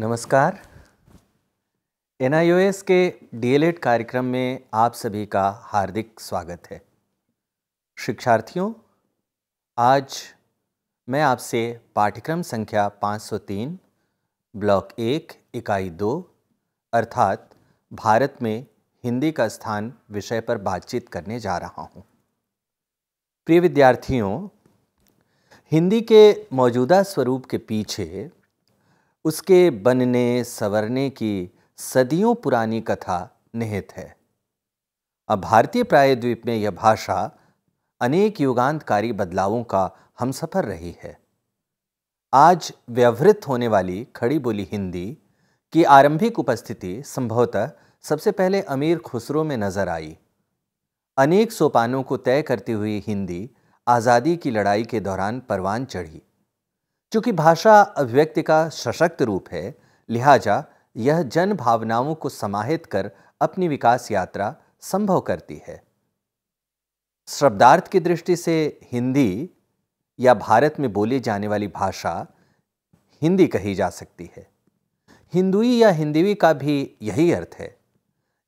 नमस्कार। NIOS के DLED कार्यक्रम में आप सभी का हार्दिक स्वागत है। शिक्षार्थियों, आज मैं आपसे पाठ्यक्रम संख्या 503 ब्लॉक 1 इकाई 2 अर्थात भारत में हिंदी का स्थान विषय पर बातचीत करने जा रहा हूं। प्रिय विद्यार्थियों, हिंदी के मौजूदा स्वरूप के पीछे उसके बनने संवरने की सदियों पुरानी कथा निहित है। अब भारतीय प्रायद्वीप में यह भाषा अनेक युगांतकारी बदलावों का हमसफर रही है। आज व्यवहृत होने वाली खड़ी बोली हिंदी की आरंभिक उपस्थिति संभवतः सबसे पहले अमीर खुसरो में नजर आई। अनेक सोपानों को तय करती हुई हिंदी आज़ादी की लड़ाई के दौरान परवान चढ़ी। चूंकि भाषा अभिव्यक्ति का सशक्त रूप है, लिहाजा यह जन भावनाओं को समाहित कर अपनी विकास यात्रा संभव करती है। शब्दार्थ की दृष्टि से हिंदी या भारत में बोली जाने वाली भाषा हिंदी कही जा सकती है। हिंदुई या हिंदीवी का भी यही अर्थ है।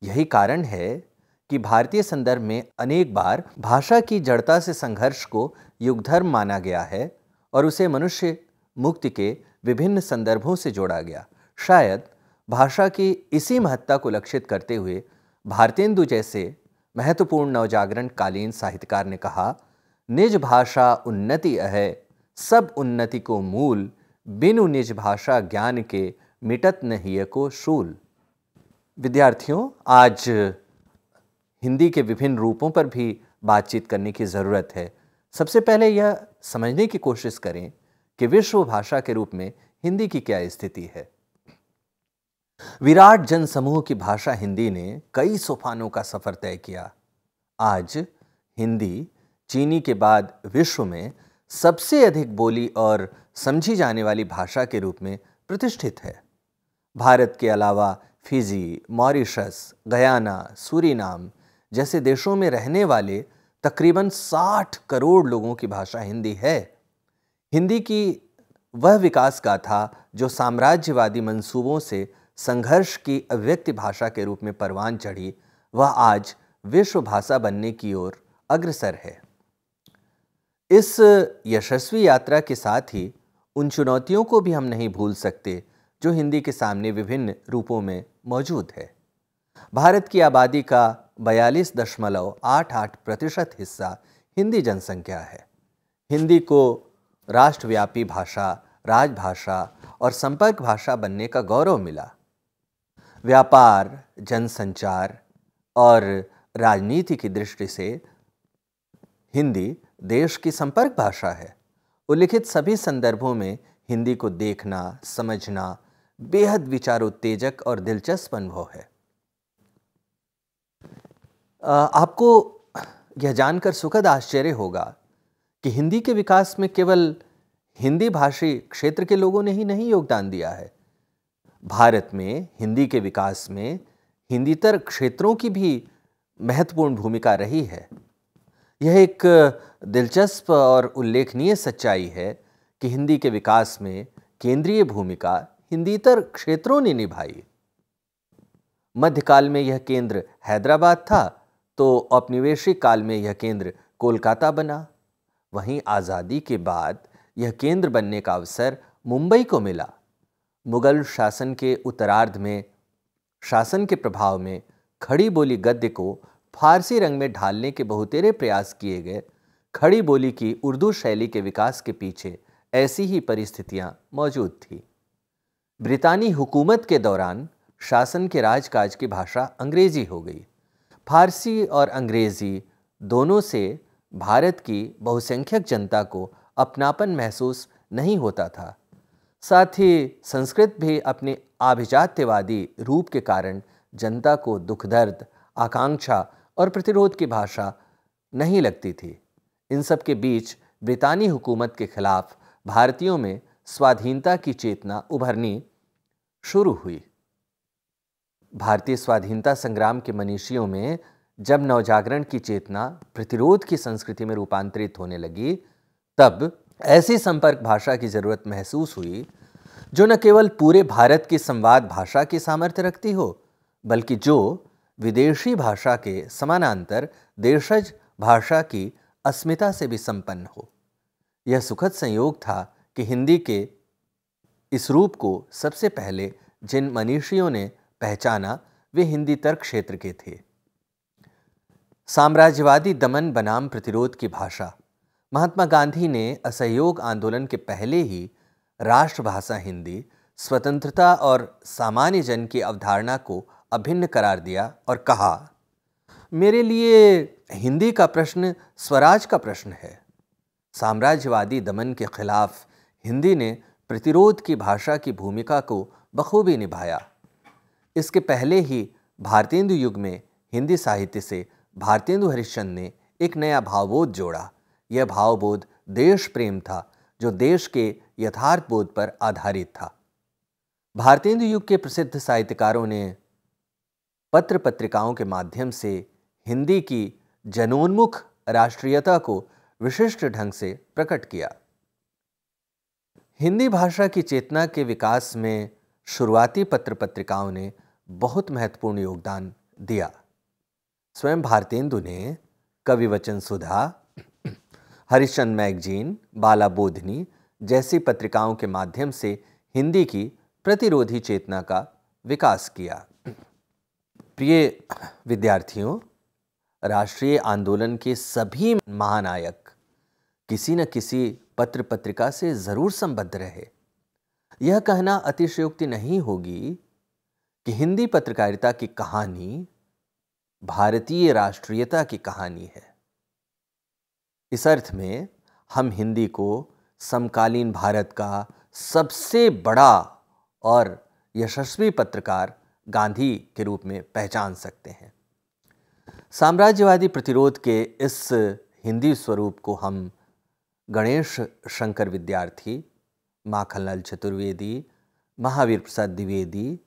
यही कारण है कि भारतीय संदर्भ में अनेक बार भाषा की जड़ता से संघर्ष को युगधर्म माना गया है और उसे मनुष्य मुक्ति के विभिन्न संदर्भों से जोड़ा गया। शायद भाषा की इसी महत्ता को लक्षित करते हुए भारतेंदु जैसे महत्वपूर्ण नवजागरण कालीन साहित्यकार ने कहा, निज भाषा उन्नति अहै, सब उन्नति को मूल, बिनु निज भाषा ज्ञान के मिटत नहीं को शूल। विद्यार्थियों, आज हिंदी के विभिन्न रूपों पर भी बातचीत करने की जरूरत है। सबसे पहले यह समझने की कोशिश करें कि विश्व भाषा के रूप में हिंदी की क्या स्थिति है। विराट जनसमूह की भाषा हिंदी ने कई सोपानों का सफर तय किया। आज हिंदी चीनी के बाद विश्व में सबसे अधिक बोली और समझी जाने वाली भाषा के रूप में प्रतिष्ठित है। भारत के अलावा फिजी, मॉरिशस, गयाना, सूरीनाम जैसे देशों में रहने वाले तकरीबन 60 करोड़ लोगों की भाषा हिंदी है। हिंदी की वह विकास गाथा जो साम्राज्यवादी मंसूबों से संघर्ष की अभिव्यक्ति भाषा के रूप में परवान चढ़ी, वह आज विश्व भाषा बनने की ओर अग्रसर है। इस यशस्वी यात्रा के साथ ही उन चुनौतियों को भी हम नहीं भूल सकते जो हिंदी के सामने विभिन्न रूपों में मौजूद है। भारत की आबादी का 42.88% हिस्सा हिंदी जनसंख्या है। हिंदी को राष्ट्रव्यापी भाषा, राजभाषा और संपर्क भाषा बनने का गौरव मिला। व्यापार, जनसंचार और राजनीति की दृष्टि से हिंदी देश की संपर्क भाषा है। उल्लिखित सभी संदर्भों में हिंदी को देखना, समझना बेहद विचारोत्तेजक और दिलचस्प अनुभव है। आपको यह जानकर सुखद आश्चर्य होगा कि हिंदी के विकास में केवल हिंदी भाषी क्षेत्र के लोगों ने ही नहीं योगदान दिया है। भारत में हिंदी के विकास में हिंदीतर क्षेत्रों की भी महत्वपूर्ण भूमिका रही है। यह एक दिलचस्प और उल्लेखनीय सच्चाई है कि हिंदी के विकास में केंद्रीय भूमिका हिंदीतर क्षेत्रों ने निभाई। मध्यकाल में यह केंद्र हैदराबाद था, तो औपनिवेशिक काल में यह केंद्र कोलकाता बना। वहीं आज़ादी के बाद यह केंद्र बनने का अवसर मुंबई को मिला। मुगल शासन के उत्तरार्ध में शासन के प्रभाव में खड़ी बोली गद्य को फारसी रंग में ढालने के बहुतेरे प्रयास किए गए। खड़ी बोली की उर्दू शैली के विकास के पीछे ऐसी ही परिस्थितियां मौजूद थी। ब्रितानी हुकूमत के दौरान शासन के राजकाज की भाषा अंग्रेजी हो गई। फारसी और अंग्रेजी दोनों से भारत की बहुसंख्यक जनता को अपनापन महसूस नहीं होता था। साथ ही संस्कृत भी अपने आभिजात्यवादी रूप के कारण जनता को दुख दर्द, आकांक्षा और प्रतिरोध की भाषा नहीं लगती थी। इन सब के बीच ब्रितानी हुकूमत के खिलाफ भारतीयों में स्वाधीनता की चेतना उभरनी शुरू हुई। भारतीय स्वाधीनता संग्राम के मनीषियों में जब नवजागरण की चेतना प्रतिरोध की संस्कृति में रूपांतरित होने लगी, तब ऐसी संपर्क भाषा की जरूरत महसूस हुई जो न केवल पूरे भारत की संवाद भाषा की सामर्थ्य रखती हो, बल्कि जो विदेशी भाषा के समानांतर देशज भाषा की अस्मिता से भी संपन्न हो। यह सुखद संयोग था कि हिंदी के इस रूप को सबसे पहले जिन मनीषियों ने पहचाना वे हिंदीतर क्षेत्र के थे। साम्राज्यवादी दमन बनाम प्रतिरोध की भाषा। महात्मा गांधी ने असहयोग आंदोलन के पहले ही राष्ट्रभाषा हिंदी, स्वतंत्रता और सामान्य जन की अवधारणा को अभिन्न करार दिया और कहा, मेरे लिए हिंदी का प्रश्न स्वराज का प्रश्न है। साम्राज्यवादी दमन के खिलाफ हिंदी ने प्रतिरोध की भाषा की भूमिका को बखूबी निभाया। इसके पहले ही भारतेंदु युग में हिंदी साहित्य से भारतेंदु हरिश्चंद्र ने एक नया भावबोध जोड़ा। यह भावबोध देश प्रेम था, जो देश के यथार्थ बोध पर आधारित था। भारतेंदु युग के प्रसिद्ध साहित्यकारों ने पत्र पत्रिकाओं के माध्यम से हिंदी की जनोन्मुख राष्ट्रीयता को विशिष्ट ढंग से प्रकट किया। हिंदी भाषा की चेतना के विकास में शुरुआती पत्र पत्रिकाओं ने बहुत महत्वपूर्ण योगदान दिया। स्वयं भारतेंदु ने कविवचन सुधा, हरिश्चंद्र मैगजीन, बाला बोधनी जैसी पत्रिकाओं के माध्यम से हिंदी की प्रतिरोधी चेतना का विकास किया। प्रिय विद्यार्थियों, राष्ट्रीय आंदोलन के सभी महानायक किसी न किसी पत्र पत्रिका से जरूर संबद्ध रहे। यह कहना अतिशयोक्ति नहीं होगी कि हिंदी पत्रकारिता की कहानी भारतीय राष्ट्रीयता की कहानी है। इस अर्थ में हम हिंदी को समकालीन भारत का सबसे बड़ा और यशस्वी पत्रकार गांधी के रूप में पहचान सकते हैं। साम्राज्यवादी प्रतिरोध के इस हिंदी स्वरूप को हम गणेश शंकर विद्यार्थी, माखनलाल चतुर्वेदी, महावीर प्रसाद द्विवेदी,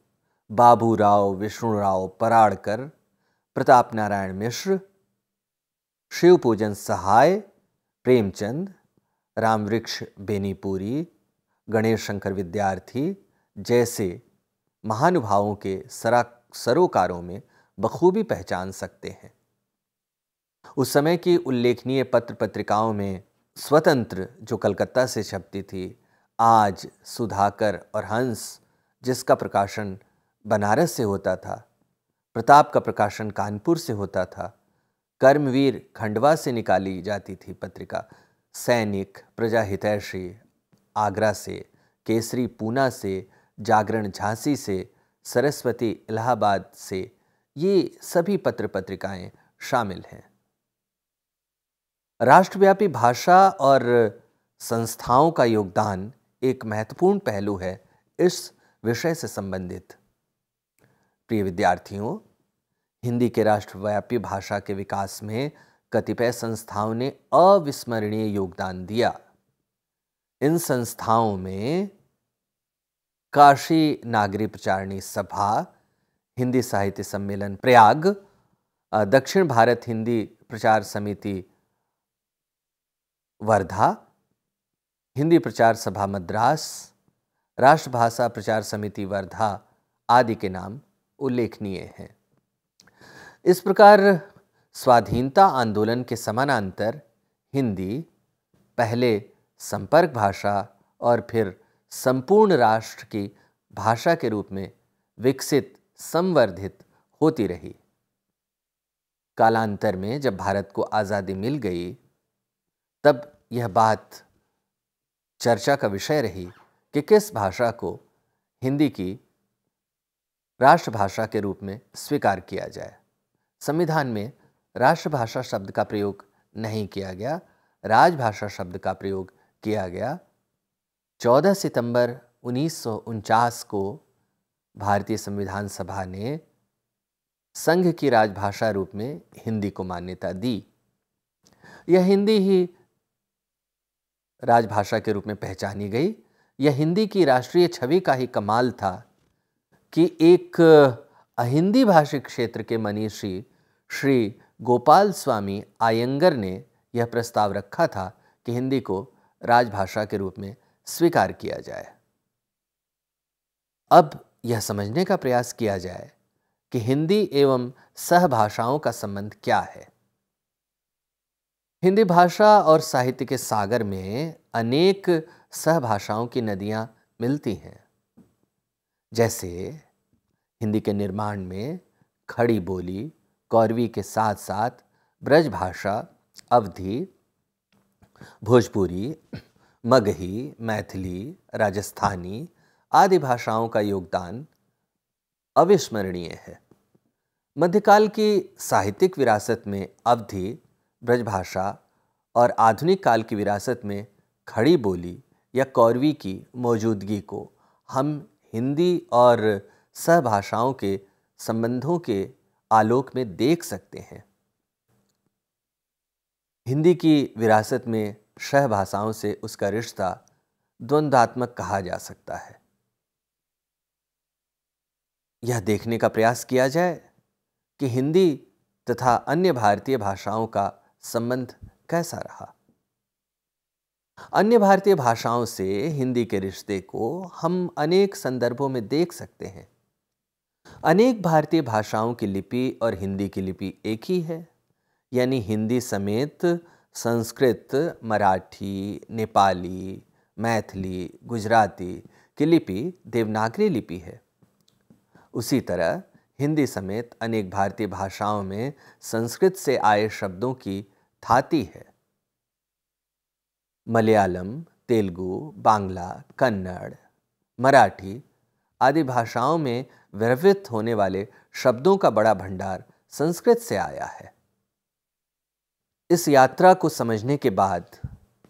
बाबूराव विष्णुराव पराड़कर, प्रताप नारायण मिश्र, शिवपूजन सहाय, प्रेमचंद, रामवृक्ष बेनीपुरी, गणेश शंकर विद्यार्थी जैसे महानुभावों के सरोकारों में बखूबी पहचान सकते हैं। उस समय की उल्लेखनीय पत्र पत्रिकाओं में स्वतंत्र, जो कलकत्ता से छपती थी, आज, सुधाकर और हंस, जिसका प्रकाशन बनारस से होता था, प्रताप का प्रकाशन कानपुर से होता था, कर्मवीर खंडवा से निकाली जाती थी पत्रिका, सैनिक, प्रजाहितैषी आगरा से, केसरी पूना से, जागरण झांसी से, सरस्वती इलाहाबाद से, ये सभी पत्र पत्रिकाएं शामिल हैं। राष्ट्रव्यापी भाषा और संस्थाओं का योगदान एक महत्वपूर्ण पहलू है इस विषय से संबंधित। प्रिय विद्यार्थियों, हिंदी के राष्ट्रव्यापी भाषा के विकास में कतिपय संस्थाओं ने अविस्मरणीय योगदान दिया। इन संस्थाओं में काशी नागरी प्रचारणी सभा, हिंदी साहित्य सम्मेलन प्रयाग, दक्षिण भारत हिंदी प्रचार समिति वर्धा, हिंदी प्रचार सभा मद्रास, राष्ट्रभाषा प्रचार समिति वर्धा आदि के नाम उल्लेखनीय हैं। इस प्रकार स्वाधीनता आंदोलन के समानांतर हिंदी पहले संपर्क भाषा और फिर संपूर्ण राष्ट्र की भाषा के रूप में विकसित, संवर्धित होती रही। कालांतर में जब भारत को आज़ादी मिल गई, तब यह बात चर्चा का विषय रही कि किस भाषा को हिंदी की राष्ट्रभाषा के रूप में स्वीकार किया जाए। संविधान में राष्ट्रभाषा शब्द का प्रयोग नहीं किया गया, राजभाषा शब्द का प्रयोग किया गया। 14 सितंबर 1949 को भारतीय संविधान सभा ने संघ की राजभाषा रूप में हिंदी को मान्यता दी। यह हिंदी ही राजभाषा के रूप में पहचानी गई। यह हिंदी की राष्ट्रीय छवि का ही कमाल था कि एक अहिंदी भाषी क्षेत्र के मनीषी श्री गोपाल स्वामी आयंगर ने यह प्रस्ताव रखा था कि हिंदी को राजभाषा के रूप में स्वीकार किया जाए। अब यह समझने का प्रयास किया जाए कि हिंदी एवं सहभाषाओं का संबंध क्या है। हिंदी भाषा और साहित्य के सागर में अनेक सहभाषाओं की नदियां मिलती हैं। जैसे हिंदी के निर्माण में खड़ी बोली, कौरवी के साथ साथ ब्रज भाषा, अवधी, भोजपुरी, मगही, मैथिली, राजस्थानी आदि भाषाओं का योगदान अविस्मरणीय है। मध्यकाल की साहित्यिक विरासत में अवधी, ब्रजभाषा और आधुनिक काल की विरासत में खड़ी बोली या कौरवी की मौजूदगी को हम हिंदी और सहभाषाओं के संबंधों के आलोक में देख सकते हैं। हिंदी की विरासत में सहभाषाओं से उसका रिश्ता द्वंद्वात्मक कहा जा सकता है। यह देखने का प्रयास किया जाए कि हिंदी तथा अन्य भारतीय भाषाओं का संबंध कैसा रहा। अन्य भारतीय भाषाओं से हिंदी के रिश्ते को हम अनेक संदर्भों में देख सकते हैं। अनेक भारतीय भाषाओं की लिपि और हिंदी की लिपि एक ही है, यानी हिंदी समेत संस्कृत, मराठी, नेपाली, मैथिली, गुजराती की लिपि देवनागरी लिपि है। उसी तरह हिंदी समेत अनेक भारतीय भाषाओं में संस्कृत से आए शब्दों की थाती है। मलयालम, तेलुगु, बांग्ला, कन्नड़, मराठी आदि भाषाओं में व्यवहृत होने वाले शब्दों का बड़ा भंडार संस्कृत से आया है। इस यात्रा को समझने के बाद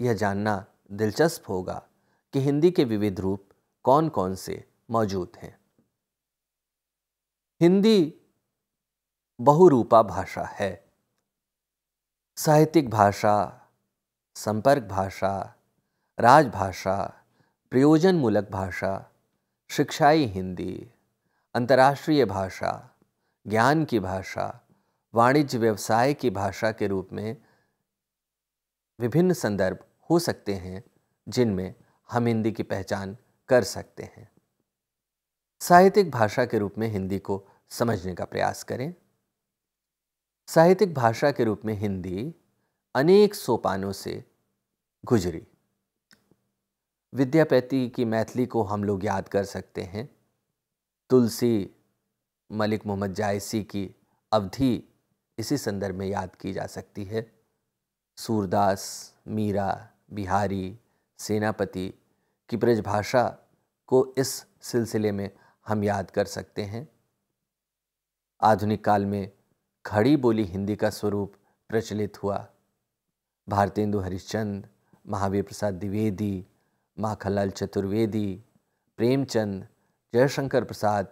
यह जानना दिलचस्प होगा कि हिंदी के विविध रूप कौन कौन से मौजूद हैं। हिंदी बहुरूपा भाषा है। साहित्यिक भाषा, संपर्क भाषा, राजभाषा, प्रयोजनमूलक भाषा, शिक्षाई हिंदी, अंतर्राष्ट्रीय भाषा, ज्ञान की भाषा, वाणिज्य व्यवसाय की भाषा के रूप में विभिन्न संदर्भ हो सकते हैं जिनमें हम हिंदी की पहचान कर सकते हैं। साहित्यिक भाषा के रूप में हिंदी को समझने का प्रयास करें। साहित्यिक भाषा के रूप में हिंदी अनेक सोपानों से गुजरी। विद्यापति की मैथिली को हम लोग याद कर सकते हैं। तुलसी, मलिक मोहम्मद जायसी की अवधी इसी संदर्भ में याद की जा सकती है। सूरदास, मीरा, बिहारी, सेनापति की ब्रजभाषा को इस सिलसिले में हम याद कर सकते हैं। आधुनिक काल में खड़ी बोली हिंदी का स्वरूप प्रचलित हुआ। भारतेंदु हरिश्चंद्र, महावीर प्रसाद द्विवेदी, माखनलाल चतुर्वेदी, प्रेमचंद, जयशंकर प्रसाद,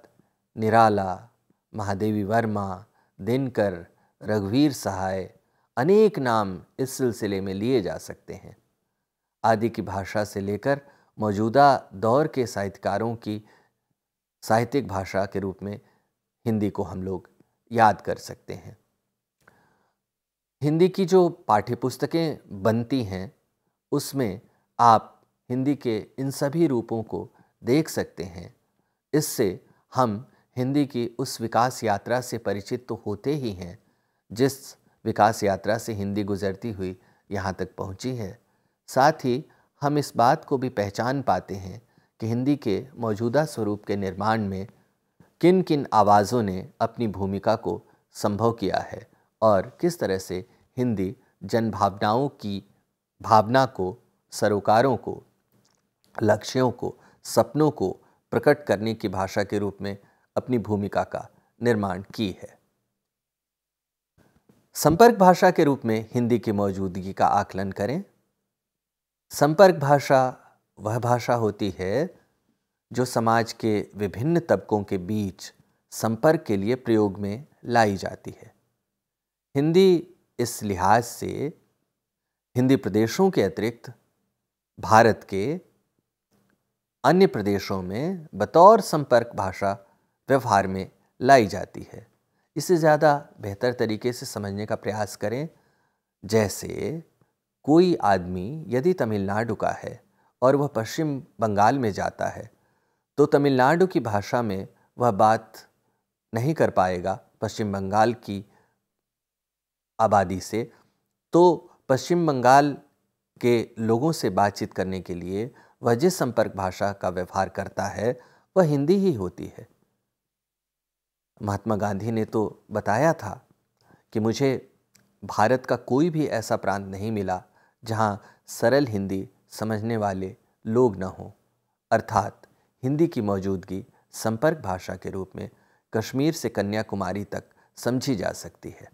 निराला, महादेवी वर्मा, दिनकर, रघुवीर सहाय अनेक नाम इस सिलसिले में लिए जा सकते हैं। आदि की भाषा से लेकर मौजूदा दौर के साहित्यकारों की साहित्यिक भाषा के रूप में हिंदी को हम लोग याद कर सकते हैं। हिंदी की जो पाठ्यपुस्तकें बनती हैं उसमें आप हिंदी के इन सभी रूपों को देख सकते हैं। इससे हम हिंदी की उस विकास यात्रा से परिचित तो होते ही हैं जिस विकास यात्रा से हिंदी गुजरती हुई यहाँ तक पहुँची है। साथ ही हम इस बात को भी पहचान पाते हैं कि हिंदी के मौजूदा स्वरूप के निर्माण में किन किन आवाज़ों ने अपनी भूमिका को संभव किया है और किस तरह से हिंदी जनभावनाओं की भावना को, सरोकारों को, लक्ष्यों को, सपनों को प्रकट करने की भाषा के रूप में अपनी भूमिका का निर्माण की है। संपर्क भाषा के रूप में हिंदी की मौजूदगी का आकलन करें। संपर्क भाषा वह भाषा होती है जो समाज के विभिन्न तबकों के बीच संपर्क के लिए प्रयोग में लाई जाती है। हिंदी इस लिहाज से हिंदी प्रदेशों के अतिरिक्त भारत के अन्य प्रदेशों में बतौर संपर्क भाषा व्यवहार में लाई जाती है। इसे ज़्यादा बेहतर तरीके से समझने का प्रयास करें। जैसे कोई आदमी यदि तमिलनाडु का है और वह पश्चिम बंगाल में जाता है तो तमिलनाडु की भाषा में वह बात नहीं कर पाएगा पश्चिम बंगाल की आबादी से, तो पश्चिम बंगाल के लोगों से बातचीत करने के लिए वह जिस संपर्क भाषा का व्यवहार करता है वह हिंदी ही होती है। महात्मा गांधी ने तो बताया था कि मुझे भारत का कोई भी ऐसा प्रांत नहीं मिला जहां सरल हिंदी समझने वाले लोग न हों, अर्थात हिंदी की मौजूदगी संपर्क भाषा के रूप में कश्मीर से कन्याकुमारी तक समझी जा सकती है।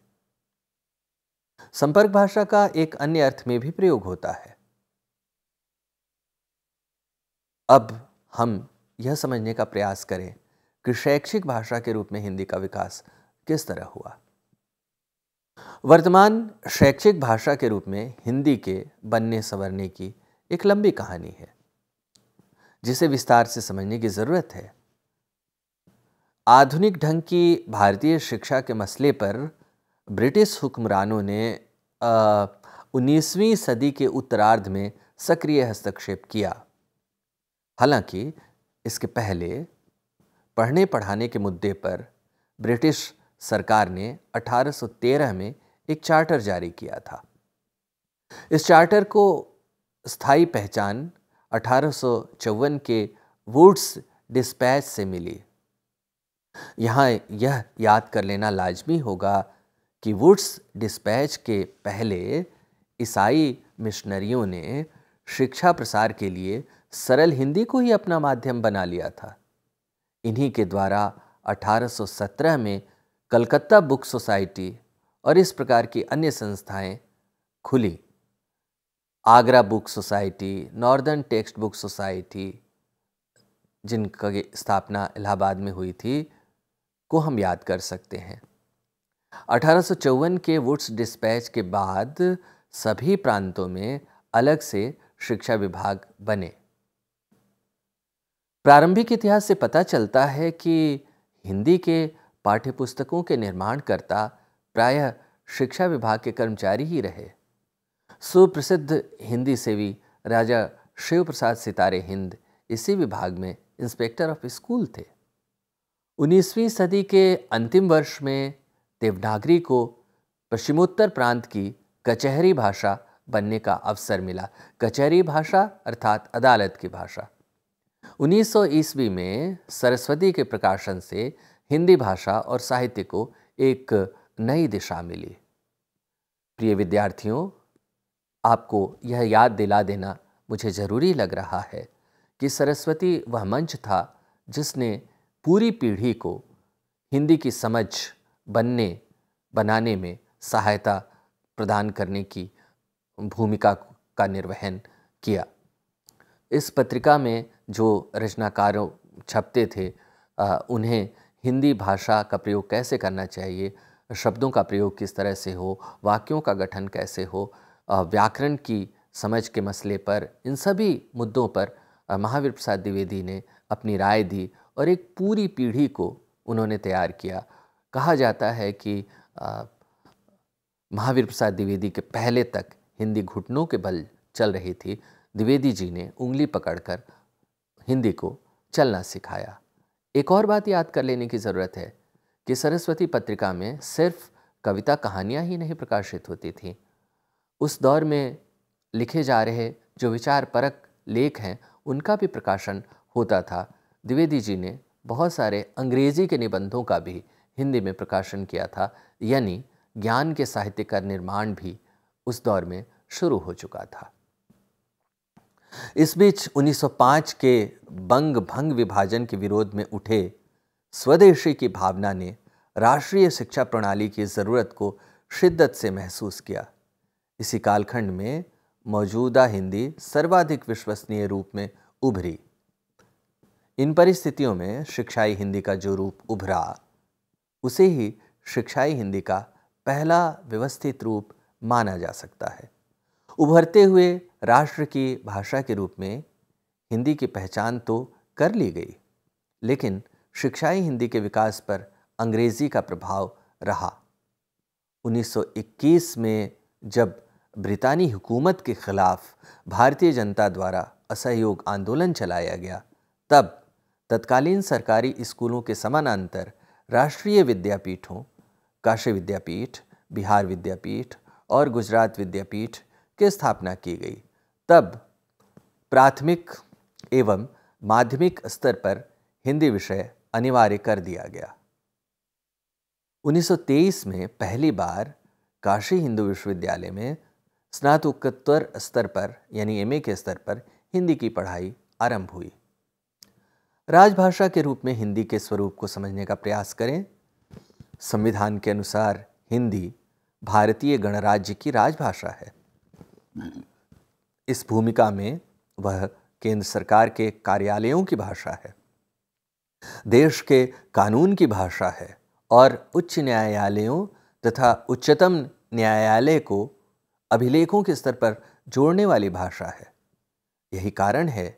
संपर्क भाषा का एक अन्य अर्थ में भी प्रयोग होता है। अब हम यह समझने का प्रयास करें कि शैक्षिक भाषा के रूप में हिंदी का विकास किस तरह हुआ। वर्तमान शैक्षिक भाषा के रूप में हिंदी के बनने संवरने की एक लंबी कहानी है जिसे विस्तार से समझने की जरूरत है। आधुनिक ढंग की भारतीय शिक्षा के मसले पर ब्रिटिश हुक्मरानों ने 19वीं सदी के उत्तरार्ध में सक्रिय हस्तक्षेप किया। हालांकि इसके पहले पढ़ने पढ़ाने के मुद्दे पर ब्रिटिश सरकार ने 1813 में एक चार्टर जारी किया था। इस चार्टर को स्थायी पहचान 1854 के वुड्स डिस्पैच से मिली। यहाँ यह याद कर लेना लाजमी होगा कि वुड्स डिस्पैच के पहले ईसाई मिशनरियों ने शिक्षा प्रसार के लिए सरल हिंदी को ही अपना माध्यम बना लिया था। इन्हीं के द्वारा 1817 में कलकत्ता बुक सोसाइटी और इस प्रकार की अन्य संस्थाएं खुली। Agra book society, northern text book society, जिनकी स्थापना इलाहाबाद में हुई थी, को हम याद कर सकते हैं। 1854 के वुड्स डिस्पैच के बाद सभी प्रांतों में अलग से शिक्षा विभाग बने। प्रारंभिक इतिहास से पता चलता है कि हिंदी के पाठ्यपुस्तकों के निर्माणकर्ता प्रायः शिक्षा विभाग के कर्मचारी ही रहे। सुप्रसिद्ध हिंदी सेवी राजा शिव प्रसाद सितारे हिंद इसी विभाग में इंस्पेक्टर ऑफ स्कूल थे। 19वीं सदी के अंतिम वर्ष में देवनागरी को पश्चिमोत्तर प्रांत की कचहरी भाषा बनने का अवसर मिला। कचहरी भाषा अर्थात अदालत की भाषा। 1900 ईस्वी में सरस्वती के प्रकाशन से हिंदी भाषा और साहित्य को एक नई दिशा मिली। प्रिय विद्यार्थियों, आपको यह याद दिला देना मुझे जरूरी लग रहा है कि सरस्वती वह मंच था जिसने पूरी पीढ़ी को हिंदी की समझ बनाने में सहायता प्रदान करने की भूमिका का निर्वहन किया। इस पत्रिका में जो रचनाकारों छपते थे उन्हें हिंदी भाषा का प्रयोग कैसे करना चाहिए, शब्दों का प्रयोग किस तरह से हो, वाक्यों का गठन कैसे हो, व्याकरण की समझ के मसले पर, इन सभी मुद्दों पर महावीर प्रसाद द्विवेदी ने अपनी राय दी और एक पूरी पीढ़ी को उन्होंने तैयार किया। कहा जाता है कि महावीर प्रसाद द्विवेदी के पहले तक हिंदी घुटनों के बल चल रही थी। द्विवेदी जी ने उंगली पकड़कर हिंदी को चलना सिखाया। एक और बात याद कर लेने की ज़रूरत है कि सरस्वती पत्रिका में सिर्फ कविता कहानियाँ ही नहीं प्रकाशित होती थीं। उस दौर में लिखे जा रहे जो विचार परक लेख हैं उनका भी प्रकाशन होता था। द्विवेदी जी ने बहुत सारे अंग्रेजी के निबंधों का भी हिंदी में प्रकाशन किया था, यानी ज्ञान के साहित्य का निर्माण भी उस दौर में शुरू हो चुका था। इस बीच 1905 के बंग भंग विभाजन के विरोध में उठे स्वदेशी की भावना ने राष्ट्रीय शिक्षा प्रणाली की ज़रूरत को शिद्दत से महसूस किया। इसी कालखंड में मौजूदा हिंदी सर्वाधिक विश्वसनीय रूप में उभरी। इन परिस्थितियों में शिक्षाई हिंदी का जो रूप उभरा उसे ही शिक्षाई हिंदी का पहला व्यवस्थित रूप माना जा सकता है। उभरते हुए राष्ट्र की भाषा के रूप में हिंदी की पहचान तो कर ली गई, लेकिन शिक्षाई हिंदी के विकास पर अंग्रेजी का प्रभाव रहा। 1921 में जब ब्रितानी हुकूमत के खिलाफ भारतीय जनता द्वारा असहयोग आंदोलन चलाया गया, तब तत्कालीन सरकारी स्कूलों के समानांतर राष्ट्रीय विद्यापीठों, काशी विद्यापीठ, बिहार विद्यापीठ और गुजरात विद्यापीठ की स्थापना की गई। तब प्राथमिक एवं माध्यमिक स्तर पर हिंदी विषय अनिवार्य कर दिया गया। 1923 में पहली बार काशी हिंदू विश्वविद्यालय में स्नातकोत्तर स्तर पर यानी एमए के स्तर पर हिंदी की पढ़ाई आरंभ हुई। राजभाषा के रूप में हिंदी के स्वरूप को समझने का प्रयास करें। संविधान के अनुसार हिंदी भारतीय गणराज्य की राजभाषा है। इस भूमिका में वह केंद्र सरकार के कार्यालयों की भाषा है, देश के कानून की भाषा है और उच्च न्यायालयों तथा उच्चतम न्यायालय को अभिलेखों के स्तर पर जोड़ने वाली भाषा है। यही कारण है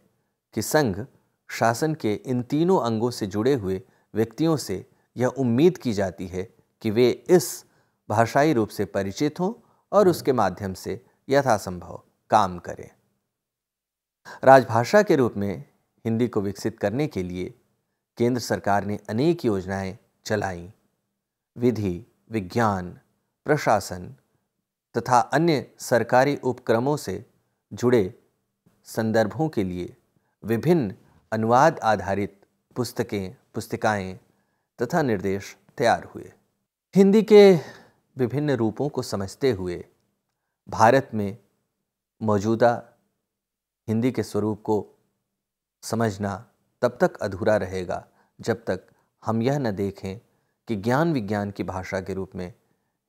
कि संघ शासन के इन तीनों अंगों से जुड़े हुए व्यक्तियों से यह उम्मीद की जाती है कि वे इस भाषाई रूप से परिचित हों और उसके माध्यम से यथासंभव काम करें। राजभाषा के रूप में हिंदी को विकसित करने के लिए केंद्र सरकार ने अनेक योजनाएं चलाईं। विधि, विज्ञान, प्रशासन तथा अन्य सरकारी उपक्रमों से जुड़े संदर्भों के लिए विभिन्न अनुवाद आधारित पुस्तकें, पुस्तिकाएं तथा निर्देश तैयार हुए। हिंदी के विभिन्न रूपों को समझते हुए भारत में मौजूदा हिंदी के स्वरूप को समझना तब तक अधूरा रहेगा जब तक हम यह न देखें कि ज्ञान विज्ञान की भाषा के रूप में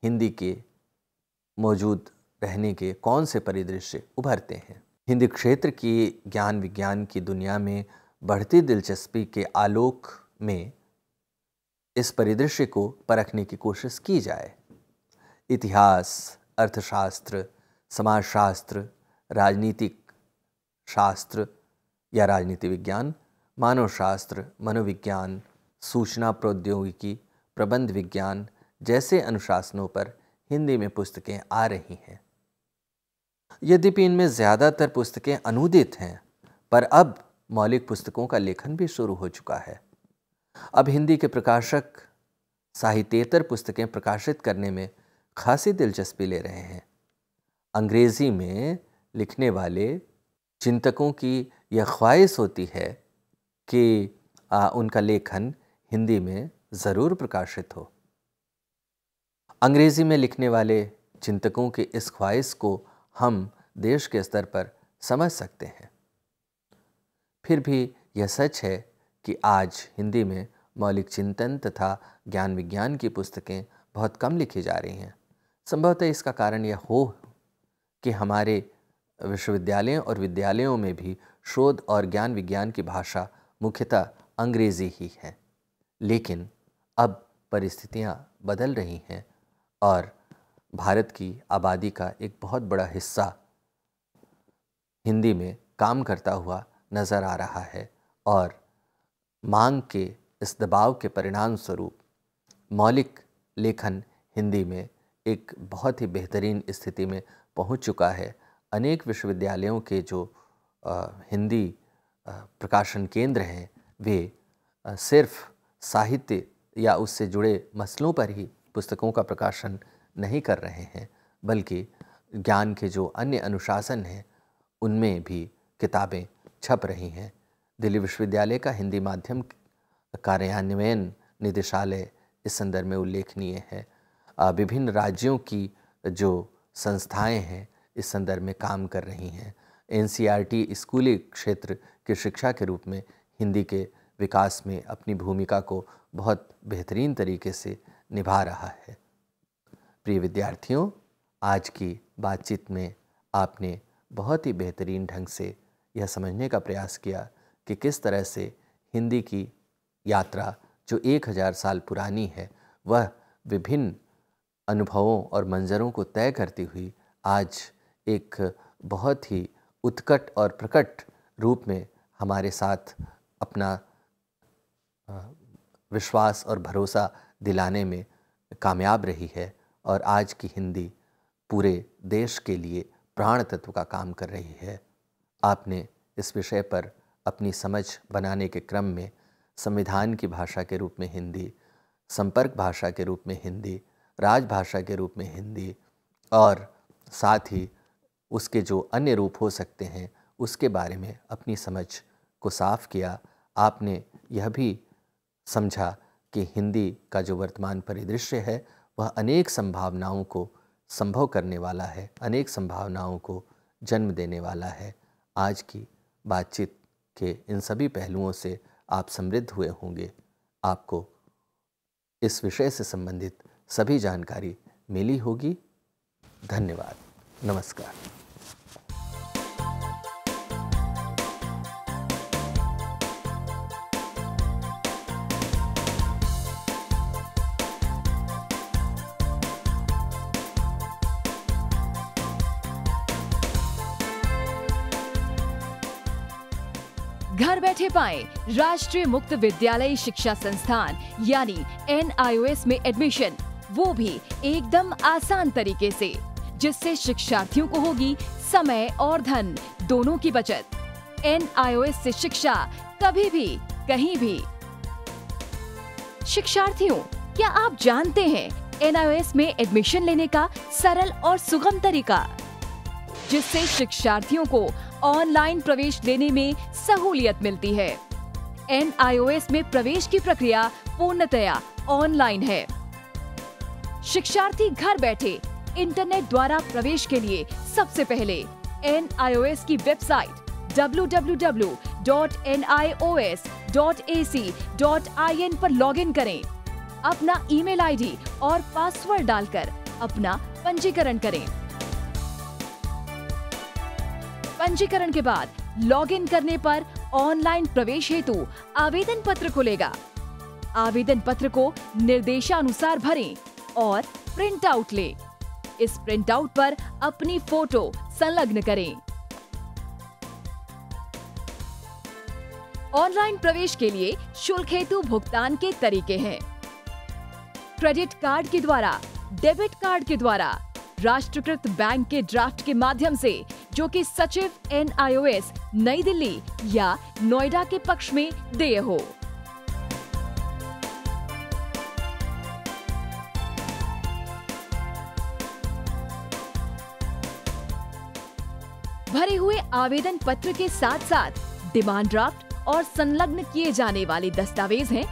हिंदी के मौजूद रहने के कौन से परिदृश्य उभरते हैं। हिंदी क्षेत्र की ज्ञान विज्ञान की दुनिया में बढ़ती दिलचस्पी के आलोक में इस परिदृश्य को परखने की कोशिश की जाए। इतिहास, अर्थशास्त्र, समाजशास्त्र, राजनीतिक शास्त्र या राजनीति विज्ञान, मानव शास्त्र, मनोविज्ञान, सूचना प्रौद्योगिकी, प्रबंध विज्ञान जैसे अनुशासनों पर हिंदी में पुस्तकें आ रही हैं। यद्यपि इनमें ज़्यादातर पुस्तकें अनूदित हैं, पर अब मौलिक पुस्तकों का लेखन भी शुरू हो चुका है। अब हिंदी के प्रकाशक साहित्येतर पुस्तकें प्रकाशित करने में खासी दिलचस्पी ले रहे हैं। अंग्रेजी में लिखने वाले चिंतकों की यह ख्वाहिश होती है कि उनका लेखन हिंदी में ज़रूर प्रकाशित हो। अंग्रेजी में लिखने वाले चिंतकों की इस ख्वाहिश को हम देश के स्तर पर समझ सकते हैं। फिर भी यह सच है कि आज हिंदी में मौलिक चिंतन तथा ज्ञान विज्ञान की पुस्तकें बहुत कम लिखी जा रही हैं। संभवतः इसका कारण यह हो कि हमारे विश्वविद्यालयों और विद्यालयों में भी शोध और ज्ञान विज्ञान की भाषा मुख्यतः अंग्रेजी ही है। लेकिन अब परिस्थितियां बदल रही हैं और भारत की आबादी का एक बहुत बड़ा हिस्सा हिंदी में काम करता हुआ नज़र आ रहा है और मांग के इस दबाव के परिणाम स्वरूप मौलिक लेखन हिंदी में एक बहुत ही बेहतरीन स्थिति में पहुंच चुका है। अनेक विश्वविद्यालयों के जो हिंदी प्रकाशन केंद्र हैं वे सिर्फ साहित्य या उससे जुड़े मसलों पर ही पुस्तकों का प्रकाशन नहीं कर रहे हैं, बल्कि ज्ञान के जो अन्य अनुशासन हैं उनमें भी किताबें छप रही हैं। दिल्ली विश्वविद्यालय का हिंदी माध्यम कार्यान्वयन निदेशालय इस संदर्भ में उल्लेखनीय है। विभिन्न राज्यों की जो संस्थाएं हैं इस संदर्भ में काम कर रही हैं। एनसीईआरटी स्कूली क्षेत्र की शिक्षा के रूप में हिंदी के विकास में अपनी भूमिका को बहुत बेहतरीन तरीके से निभा रहा है। प्रिय विद्यार्थियों, आज की बातचीत में आपने बहुत ही बेहतरीन ढंग से यह समझने का प्रयास किया कि किस तरह से हिंदी की यात्रा जो 1000 साल पुरानी है वह विभिन्न अनुभवों और मंजरों को तय करती हुई आज एक बहुत ही उत्कट और प्रकट रूप में हमारे साथ अपना विश्वास और भरोसा दिलाने में कामयाब रही है और आज की हिंदी पूरे देश के लिए प्राण तत्व का काम कर रही है। आपने इस विषय पर अपनी समझ बनाने के क्रम में संविधान की भाषा के रूप में हिंदी, संपर्क भाषा के रूप में हिंदी, राजभाषा के रूप में हिंदी और साथ ही उसके जो अन्य रूप हो सकते हैं उसके बारे में अपनी समझ को साफ किया। आपने यह भी समझा कि हिंदी का जो वर्तमान परिदृश्य है वह अनेक संभावनाओं को संभव करने वाला है, अनेक संभावनाओं को जन्म देने वाला है। आज की बातचीत के इन सभी पहलुओं से आप समृद्ध हुए होंगे। आपको इस विषय से संबंधित सभी जानकारी मिली होगी। धन्यवाद। नमस्कार। घर बैठे पाएं राष्ट्रीय मुक्त विद्यालय शिक्षा संस्थान यानी NIOS में एडमिशन, वो भी एकदम आसान तरीके से, जिससे शिक्षार्थियों को होगी समय और धन दोनों की बचत। NIOS से शिक्षा कभी भी कहीं भी। शिक्षार्थियों, क्या आप जानते हैं NIOS में एडमिशन लेने का सरल और सुगम तरीका, जिससे शिक्षार्थियों को ऑनलाइन प्रवेश लेने में सहूलियत मिलती है। NIOS में प्रवेश की प्रक्रिया पूर्णतया ऑनलाइन है। शिक्षार्थी घर बैठे इंटरनेट द्वारा प्रवेश के लिए सबसे पहले NIOS की वेबसाइट www.nios.ac.in पर लॉगिन करें। अपना ईमेल आईडी और पासवर्ड डालकर अपना पंजीकरण करें। पंजीकरण के बाद लॉगिन करने पर ऑनलाइन प्रवेश हेतु आवेदन पत्र खुलेगा। आवेदन पत्र को निर्देशानुसार भरें और प्रिंट आउट लें। इस प्रिंट आउट पर अपनी फोटो संलग्न करें। ऑनलाइन प्रवेश के लिए शुल्क हेतु भुगतान के तरीके हैं: क्रेडिट कार्ड के द्वारा, डेबिट कार्ड के द्वारा, राष्ट्रीयकृत बैंक के ड्राफ्ट के माध्यम से, जो कि सचिव NIOS नई दिल्ली या नोएडा के पक्ष में देय हो। भरे हुए आवेदन पत्र के साथ साथ डिमांड ड्राफ्ट और संलग्न किए जाने वाले दस्तावेज हैं: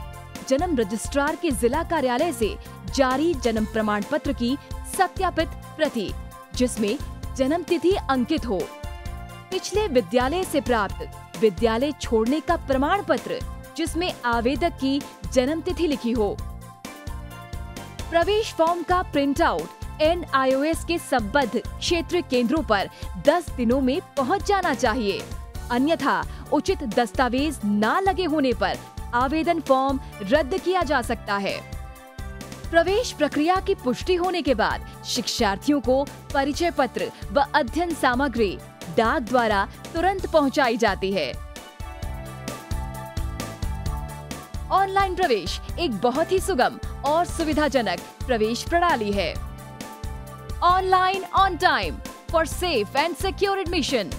जन्म रजिस्ट्रार के जिला कार्यालय से जारी जन्म प्रमाण पत्र की सत्यापित प्रति, जिसमें जन्म तिथि अंकित हो, पिछले विद्यालय से प्राप्त विद्यालय छोड़ने का प्रमाण पत्र, जिसमें आवेदक की जन्म तिथि लिखी हो। प्रवेश फॉर्म का प्रिंट आउट NIOS के संबद्ध क्षेत्रीय केंद्रों पर 10 दिनों में पहुंच जाना चाहिए, अन्यथा उचित दस्तावेज न लगे होने पर आवेदन फॉर्म रद्द किया जा सकता है। प्रवेश प्रक्रिया की पुष्टि होने के बाद शिक्षार्थियों को परिचय पत्र व अध्ययन सामग्री डाक द्वारा तुरंत पहुंचाई जाती है। ऑनलाइन प्रवेश एक बहुत ही सुगम और सुविधाजनक प्रवेश प्रणाली है। Online on time for safe and secure admission.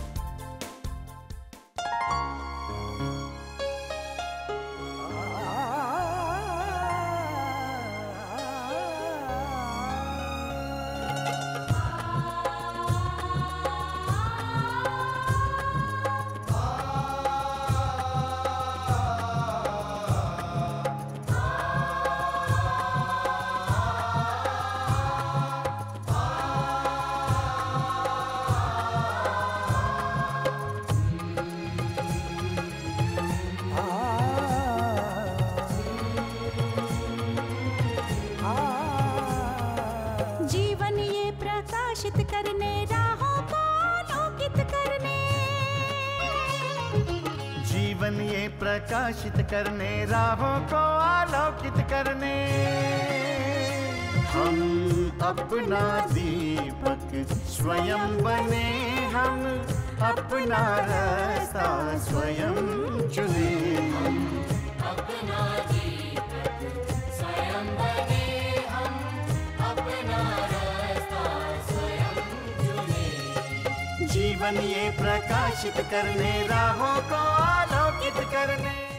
जीवन ये प्रकाशित करने, राहों को आलोकित करने, हम अपना दीपक स्वयं बने, हम अपना रास्ता स्वयं चुने, हम अपना दीपक स्वयं बने, हम अपना रास्ता स्वयं चुने। जीवन ये प्रकाशित करने, राहों को आलोकित करने।